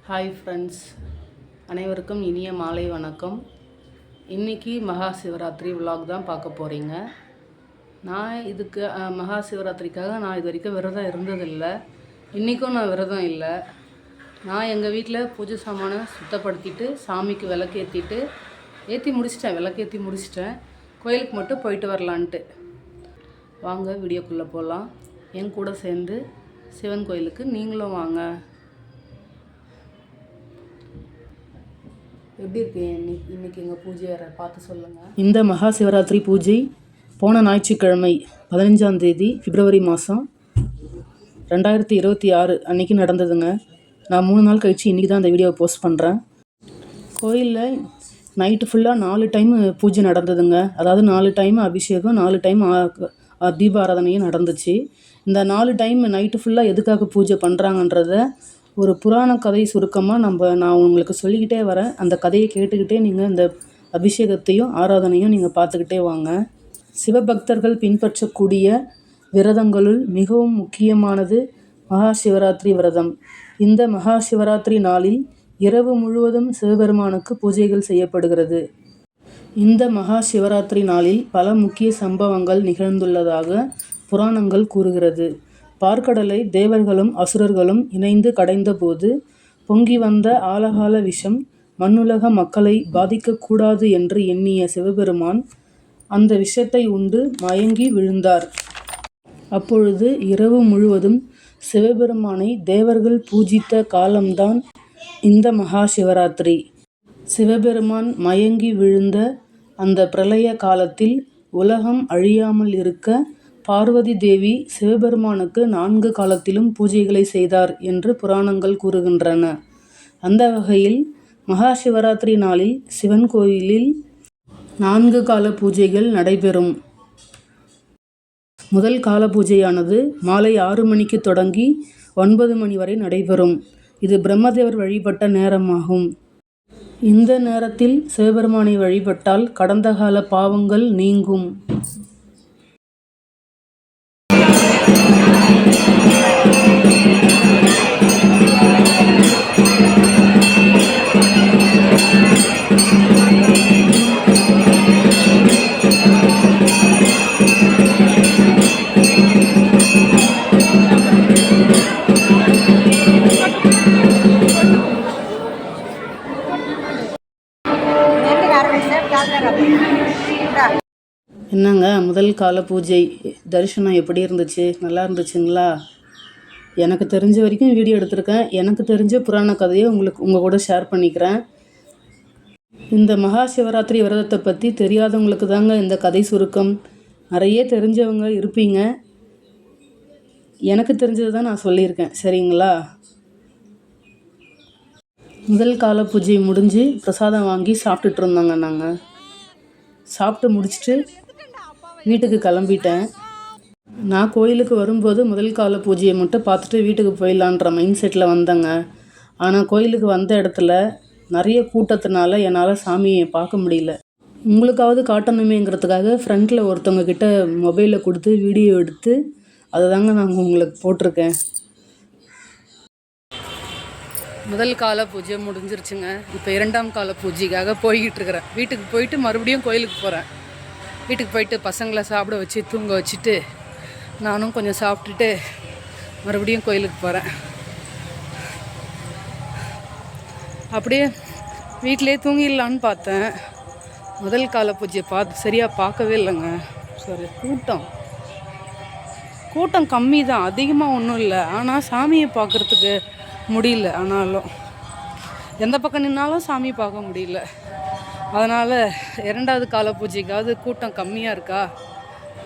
Hi friends, அனைவருக்கும் இனிய மாலை வணக்கம். இன்றைக்கி மகா சிவராத்திரி விலாக் தான் பார்க்க போகிறீங்க. நான் இதுக்கு மகா சிவராத்திரிக்காக நான் இது வரைக்கும் விரதம் இருந்ததில்லை. இன்றைக்கும் நான் விரதம் இல்லை. நான் எங்கள் வீட்டில் பூஜை சாமானை சுத்தப்படுத்திட்டு சாமிக்கு விளக்கேற்றி முடிச்சிட்டேன். கோயிலுக்கு மட்டும் போயிட்டு வரலான்ட்டு. வாங்க வீடியோக்குள்ளே போகலாம். என் கூட சேர்ந்து சிவன் கோயிலுக்கு நீங்களும் வாங்க. எப்படி இருக்கு இன்னைக்கு எங்கள் பூஜை பார்த்து சொல்லுங்கள். இந்த மகா சிவராத்திரி பூஜை போன ஞாயிற்றுக்கிழமை 15ஆம் தேதி பிப்ரவரி மாதம் 2026 அன்றைக்கி நடந்ததுங்க. நான் 3 நாள் கழித்து இன்றைக்கி தான் அந்த வீடியோவை போஸ்ட் பண்ணுறேன். கோயிலில் நைட்டு ஃபுல்லாக 4 டைம் பூஜை நடந்ததுங்க. அதாவது 4 டைம் அபிஷேகம், 4 டைம் தீபாராதனையும் நடந்துச்சு. இந்த 4 டைம் நைட்டு ஃபுல்லாக எதுக்காக பூஜை பண்ணுறாங்கன்றத ஒரு புராண கதை சுருக்கமாக நான் உங்களுக்கு சொல்லிக்கிட்டே வரேன். அந்த கதையை கேட்டுக்கிட்டே நீங்கள் இந்த அபிஷேகத்தையும் ஆராதனையும் நீங்கள் பார்த்துக்கிட்டே வாங்க. சிவபக்தர்கள் பின்பற்றக்கூடிய விரதங்களுள் மிகவும் முக்கியமானது மகா சிவராத்திரி விரதம். இந்த மகா சிவராத்திரி நாளில் இரவு முழுவதும் சிவபெருமானுக்கு பூஜைகள் செய்யப்படுகிறது. இந்த மகா சிவராத்திரி நாளில் பல முக்கிய சம்பவங்கள் நிகழ்ந்துள்ளதாக புராணங்கள் கூறுகிறது. பார்க்கடலை தேவர்களும் அசுரர்களும் இணைந்து கடைந்த போது பொங்கி வந்த ஆலகால விஷம் மண்ணுலக மக்களை பாதிக்கக்கூடாது என்று எண்ணிய சிவபெருமான் அந்த விஷத்தை உண்டு மயங்கி விழுந்தார். அப்பொழுது இரவு முழுவதும் சிவபெருமானை தேவர்கள் பூஜித்த காலம்தான் இந்த மகா சிவராத்திரி. சிவபெருமான் மயங்கி விழுந்த அந்த பிரளய காலத்தில் உலகம் அழியாமல் இருக்க பார்வதி தேவி சிவபெருமானுக்கு 4 காலத்திலும் பூஜைகளை செய்தார் என்று புராணங்கள் கூறுகின்றன. அந்த வகையில் மகா சிவராத்திரி நாளில் சிவன் கோயிலில் 4 கால பூஜைகள் நடைபெறும். முதல் கால பூஜையானது மாலை 6 மணிக்கு தொடங்கி 9 மணி வரை நடைபெறும். இது பிரம்மதேவர் வழிபட்ட நேரமாகும். இந்த நேரத்தில் சிவபெருமானை வழிபட்டால் கடந்த கால பாவங்கள் நீங்கும். என்னங்க முதல் கால பூஜை தரிசனம் எப்படி இருந்துச்சு? நல்லா இருந்துச்சுங்களா? எனக்கு தெரிஞ்ச வரைக்கும் வீடியோ எடுத்திருக்கேன். எனக்கு தெரிஞ்ச புராண கதையை உங்கள் கூட ஷேர் பண்ணிக்கிறேன். இந்த மகா சிவராத்திரி விரதத்தை பற்றி தெரியாதவங்களுக்கு தாங்க இந்த கதை சுருக்கம். நிறைய தெரிஞ்சவங்க இருப்பீங்க. எனக்கு தெரிஞ்சது தான் நான் சொல்லியிருக்கேன். சரிங்களா? முதல் கால பூஜை முடிஞ்சு பிரசாதம் வாங்கி சாப்பிட்டுட்டு இருந்தாங்க. நாங்கள் சாப்பிட்டு முடிச்சுட்டு வீட்டுக்கு கிளம்பிட்டேன். நான் கோயிலுக்கு வரும்போது முதல் கால பூஜையை மட்டும் பார்த்துட்டு வீட்டுக்கு போயிடலான்ற மைண்ட் செட்டில் வந்தேங்க. ஆனால் கோயிலுக்கு வந்த இடத்துல நிறைய கூட்டத்தினால என்னால் சாமியை பார்க்க முடியல. உங்களுக்காவது காட்டணுமேங்கிறதுக்காக ஃப்ரண்ட்டில் ஒருத்தவங்க கிட்ட மொபைலை கொடுத்து வீடியோ எடுத்து அதை தாங்க நாங்கள் உங்களுக்கு போட்டிருக்கேன். முதல் கால பூஜை முடிஞ்சிருச்சுங்க. இப்போ 2ஆம் கால பூஜைக்காக போய்கிட்டு இருக்கிறேன். வீட்டுக்கு போயிட்டு மறுபடியும் கோயிலுக்கு போகிறேன். வீட்டுக்கு போயிட்டு பசங்களை சாப்பிட வச்சு தூங்க வச்சுட்டு நானும் கொஞ்சம் சாப்பிட்டுட்டு மறுபடியும் கோயிலுக்கு போகிறேன். அப்படியே வீட்டிலே தூங்கிடலான்னு பார்த்தேன். முதல் கால பூஜையை சரியாக பார்க்கவே இல்லைங்க. சரி, கூட்டம் கம்மி தான், அதிகமாக ஒன்றும் இல்லை. ஆனால் சாமியை பார்க்குறதுக்கு முடியல. ஆனாலும் எந்த பக்கம் நின்னாலும் சாமி பார்க்க முடியல. அதனால் 2வது கால பூஜைக்காவது கூட்டம் கம்மியாக இருக்கா,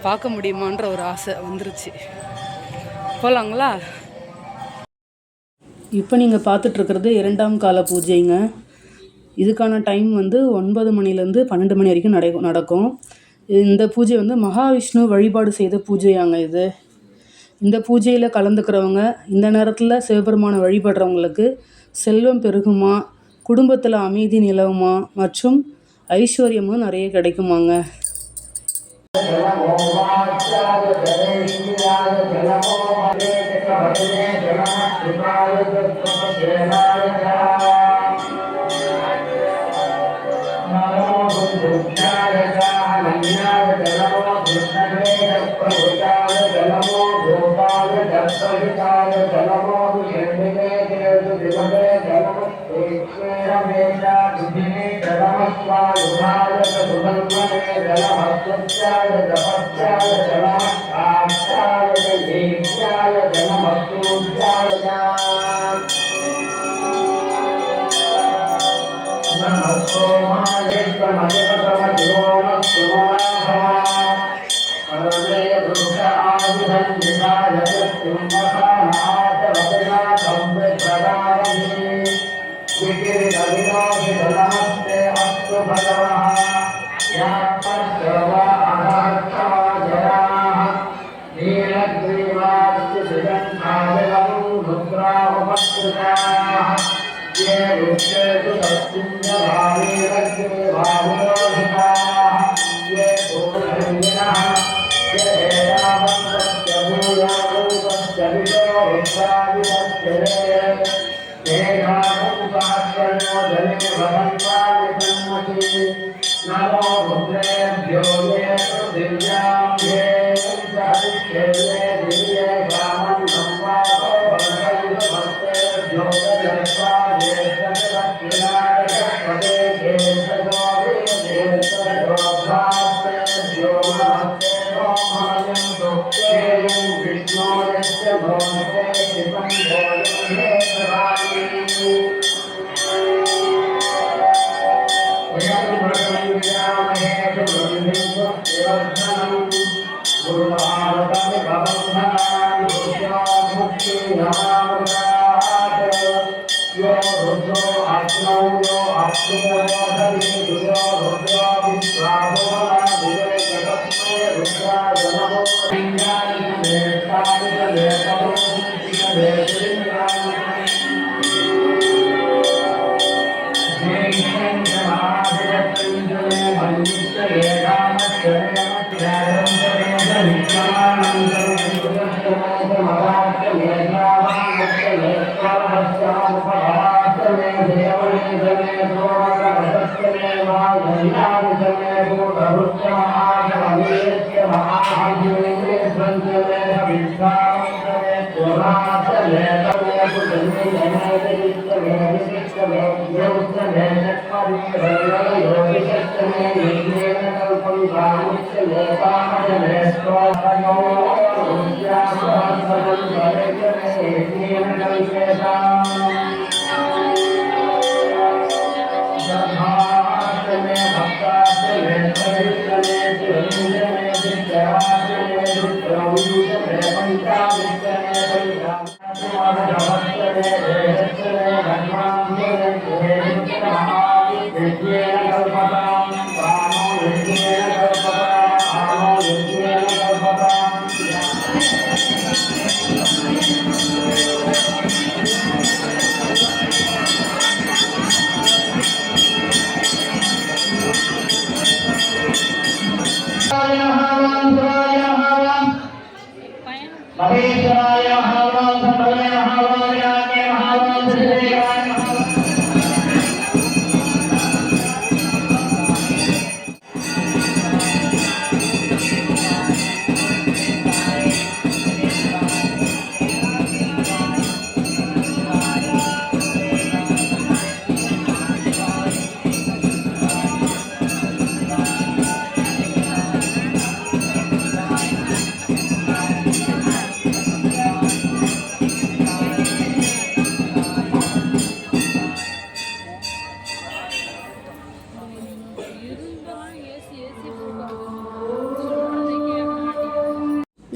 பார்க்க முடியுமான்ற ஒரு ஆசை வந்துருச்சு. போகலாங்களா? இப்போ நீங்கள் பார்த்துட்ருக்கிறது 2ஆம் கால பூஜைங்க. இதுக்கான டைம் 9 மணிலேருந்து 12 மணி வரைக்கும் நடக்கும். இந்த பூஜை மகாவிஷ்ணு வழிபாடு செய்த பூஜையாங்க இது. இந்த பூஜையில் கலந்துக்கிறவங்க இந்த நேரத்தில் சிவபெருமானை வழிபடுறவங்களுக்கு செல்வம் பெருகுமா, குடும்பத்தில் அமைதி நிலவுமா மற்றும் ஐஸ்வர்யமும் நிறைய கிடைக்குமாங்க.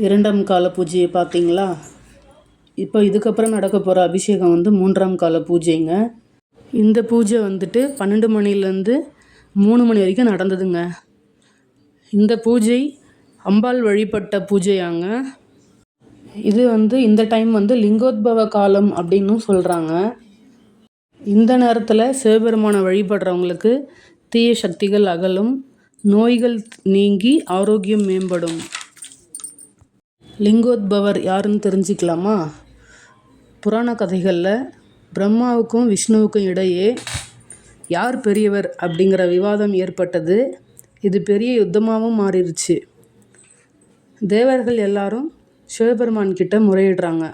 இரண்டாம் கால பூஜையை பார்த்தீங்களா? இப்போ இதுக்கப்புறம் நடக்க போகிற அபிஷேகம் வந்து மூன்றாம் கால பூஜைங்க. இந்த பூஜை வந்துட்டு 12 மணிலேருந்து 3 மணி வரைக்கும் நடந்ததுங்க. இந்த பூஜை அம்பாள் வழிபட்ட பூஜையாங்க. இது வந்து இந்த டைம் வந்து லிங்கோத்பவ காலம் அப்படின்னும் சொல்கிறாங்க. இந்த நேரத்தில் சிவபெருமானை வழிபடுறவங்களுக்கு தீய சக்திகள் அகலும், நோய்கள் நீங்கி ஆரோக்கியம் மேம்படும். லிங்கோத்பவர் யாருன்னு தெரிஞ்சுக்கலாமா? புராண கதைகளில் பிரம்மாவுக்கும் விஷ்ணுவுக்கும் இடையே யார் பெரியவர் அப்படிங்கிற விவாதம் ஏற்பட்டது. இது பெரிய யுத்தமாகவும் மாறிடுச்சு. தேவர்கள் எல்லாரும் சிவபெருமான் கிட்ட முறையிடுறாங்க.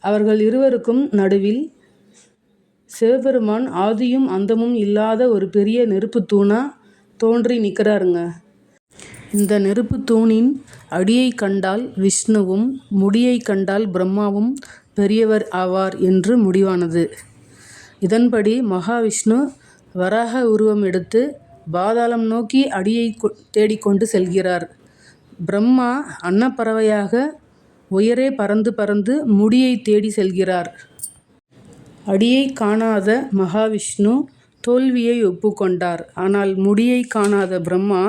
அவர்கள் இருவருக்கும் நடுவில் சிவபெருமான் ஆதியும் அந்தமும் இல்லாத ஒரு பெரிய நெருப்பு தூணாக தோன்றி நிற்கிறாருங்க. இந்த நெருப்பு தூணின் அடியை கண்டால் விஷ்ணுவும் முடியை கண்டால் பிரம்மாவும் பெரியவர் ஆவார் என்று முடிவானது. இதன்படி மகாவிஷ்ணு வராக உருவம் எடுத்து பாதாளம் நோக்கி அடியை தேடிக்கொண்டு செல்கிறார். பிரம்மா அன்னப்பறவையாக உயரே பறந்து பறந்து முடியை தேடி செல்கிறார். அடியை காணாத மகாவிஷ்ணு தோல்வியை ஒப்புக்கொண்டார். ஆனால் முடியை காணாத பிரம்மா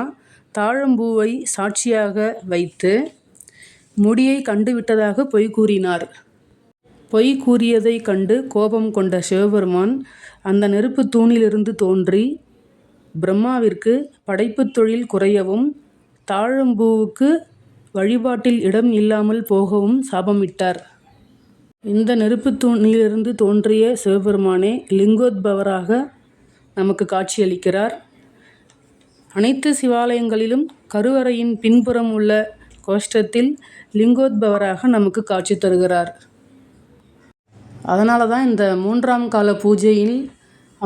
தாழம்பூவை சாட்சியாக வைத்து முடியை கண்டுவிட்டதாக பொய் கூறினார். பொய் கூறியதை கண்டு கோபம் கொண்ட சிவபெருமான் அந்த நெருப்பு தூணிலிருந்து தோன்றி பிரம்மாவிற்கு படைப்புத் தொழில் குறையவும் தாழம்பூவுக்கு வழிபாட்டில் இடம் இல்லாமல் போகவும் சாபமிட்டார். இந்த நெருப்பு தூணிலிருந்து தோன்றிய சிவபெருமானே லிங்கோத்பவராக நமக்கு காட்சியளிக்கிறார். அனைத்து சிவாலயங்களிலும் கருவறையின் பின்புறம் உள்ள கோஷ்டத்தில் லிங்கோத்பவராக நமக்கு காட்சி தருகிறார். அதனால தான் இந்த 3ஆம் கால பூஜையில்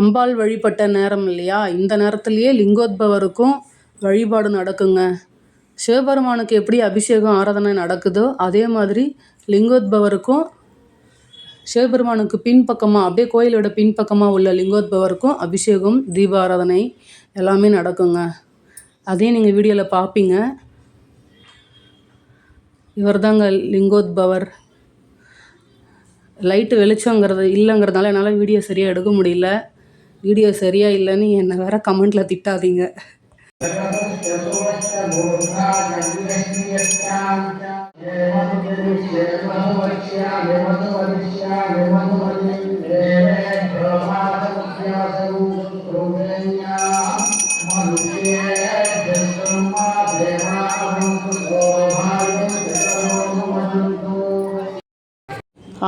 அம்பாள் வழிபட்ட நேரம் இல்லையா, இந்த நேரத்திலேயே லிங்கோத்பவருக்கும் வழிபாடு நடக்குங்க. சிவபெருமானுக்கு எப்படி அபிஷேகம் ஆராதனை நடக்குதோ அதே மாதிரி லிங்கோத்பவருக்கும் சிவபெருமானுக்கு பின்பக்கமாக அப்படியே கோயிலோட பின்பக்கமாக உள்ள லிங்கோத்பவருக்கும் அபிஷேகம் தீபாராதனை எல்லாமே நடக்குங்க. அதையும் நீங்கள் வீடியோவில் பார்ப்பீங்க. இவர் தாங்க லிங்கோத்பவர். லைட்டு வெளிச்சங்கிறது இல்லைங்கிறதுனால என்னால் வீடியோ சரியாக எடுக்க முடியல. வீடியோ சரியாக இல்லைன்னு என்னை வேற கமெண்ட்டில் திட்டாதீங்க.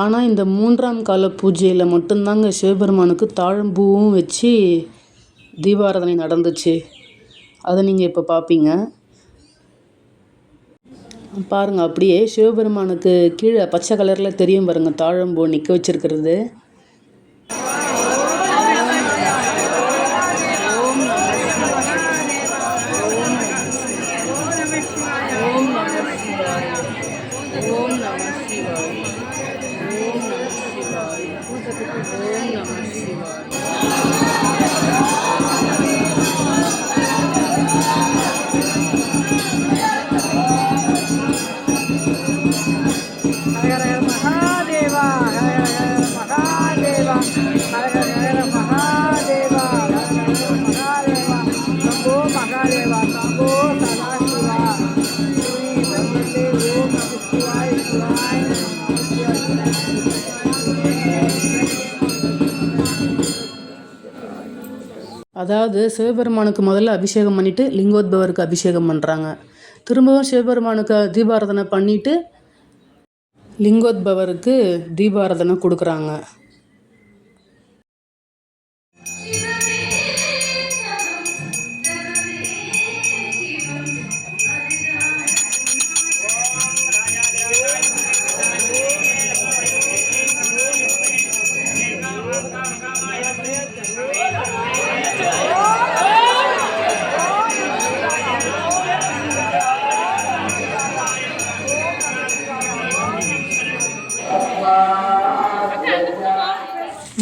ஆனால் இந்த 3ஆம் கால பூஜையில் மட்டும்தாங்க சிவபெருமானுக்கு தாழம்பூவும் வச்சு தீபாராதனை நடந்துச்சு. அதை நீங்கள் இப்போ பார்ப்பீங்க. பாருங்கள், அப்படியே சிவபெருமானுக்கு கீழே பச்சை கலரில் தெரியும் பாருங்கள் தாழம்பூ நிற்க வச்சுருக்கிறது. அதாவது சிவபெருமானுக்கு முதல்ல அபிஷேகம் பண்ணிவிட்டு லிங்கோத்பவருக்கு அபிஷேகம் பண்ணுறாங்க. திரும்பவும் சிவபெருமானுக்கு தீபாராதனை பண்ணிவிட்டு லிங்கோத்பவருக்கு தீபாராதனை கொடுக்குறாங்க.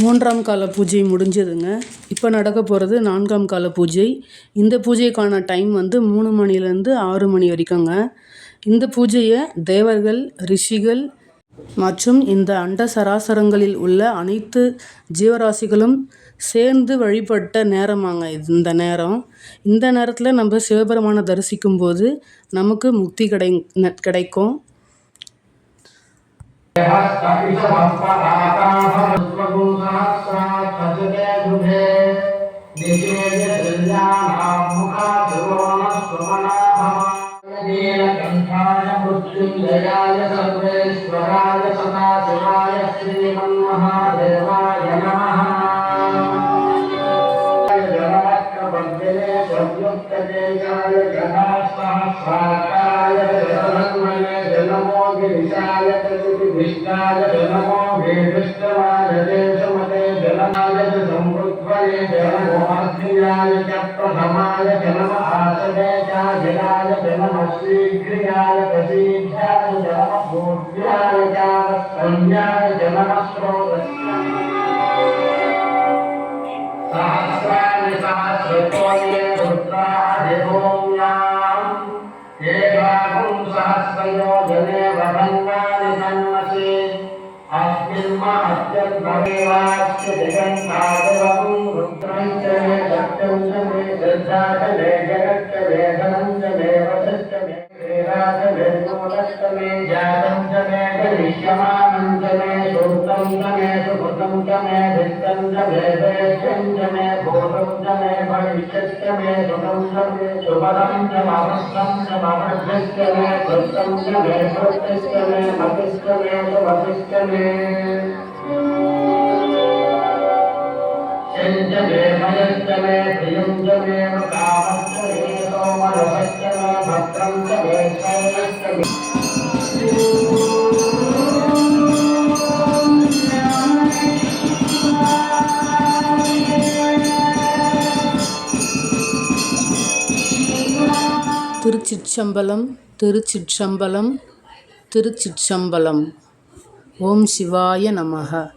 மூன்றாம் கால பூஜை முடிஞ்சதுங்க. இப்போ நடக்க போகிறது 4ஆம் கால பூஜை. இந்த பூஜைக்கான டைம் வந்து 3 மணிலேருந்து 6 மணி வரைக்குங்க. இந்த பூஜையை தேவர்கள், ரிஷிகள் மற்றும் இந்த அண்ட சராசரங்களில் உள்ள அனைத்து ஜீவராசிகளும் சேர்ந்து வழிபட்ட நேரமாங்க இந்த நேரம். இந்த நேரத்தில் நம்ம சிவபெருமானை தரிசிக்கும் போது நமக்கு முக்தி கிடைக்கும். विष्णाय नमो वेदस्तवाय देशमते जलनाय संवृत्वय सहस्राणि सहस्रकोणे रुद्रादिभूम्याम् एकाकुं सहस्रयोजने वदन्नानि तन्मसि अस्मिन् महत्यन्तमेवास्य दिगन्तादिवं रुद्रं च मे सत्यं च मे श्रद्धा च मे जगच्च मे धनं च मे वचश्च मे क्रीडा च मे मूलश्च मे जातं च मे करिष्यमाणं च मे श्रुतं च मे सुकृतं च मे धिष्ठं च मे वेद्यं च मे भूतं च मे भविष्यच्च मे सुखं च मे सुपदं च ममस्तं च ममर्भ्यश्च मे कृतं च मे कृत्यश्च मे मतिश्च मे सुमतिश्च मे यञ्च मे भयश्च मे प्रियं च मे कामश्च मे सोमरसश्च मे भद्रं च मे शैलश्च मे திருச்சிற்றம்பலம், திருச்சிற்றம்பலம், திருச்சிற்றம்பலம். ஓம் சிவாய நமக.